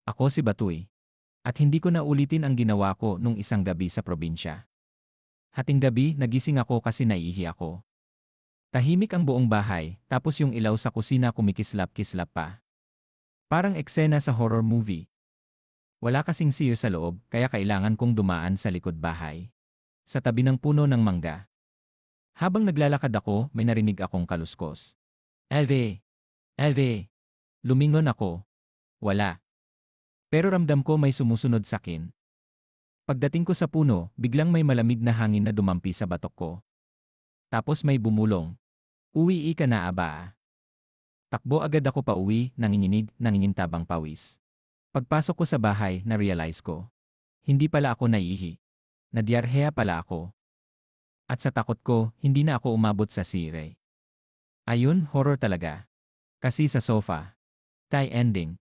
Ako si Batoy. At hindi ko na ulitin ang ginawa ko nung isang gabi sa probinsya. Hating gabi, nagising ako kasi naiihi ako. Tahimik ang buong bahay, tapos yung ilaw sa kusina kumikislap-kislap pa. Parang eksena sa horror movie. Wala kasing siyo sa loob, kaya kailangan kong dumaan sa likod bahay. Sa tabi ng puno ng mangga. Habang naglalakad ako, may narinig akong kaluskos. Elve! Elve! Lumingon ako. Wala. Pero ramdam ko may sumusunod sakin. Pagdating ko sa puno, biglang may malamig na hangin na dumampi sa batok ko. Tapos may bumulong. Uwi ka na aba. Takbo agad ako pa uwi, nanginginig, pawis. Pagpasok ko sa bahay, na-realize ko. Hindi pala ako naiihi. Nadyarheya pala ako. At sa takot ko, hindi na ako umabot sa sire. Ayun, horror talaga. Kasi sa sofa. Thai ending.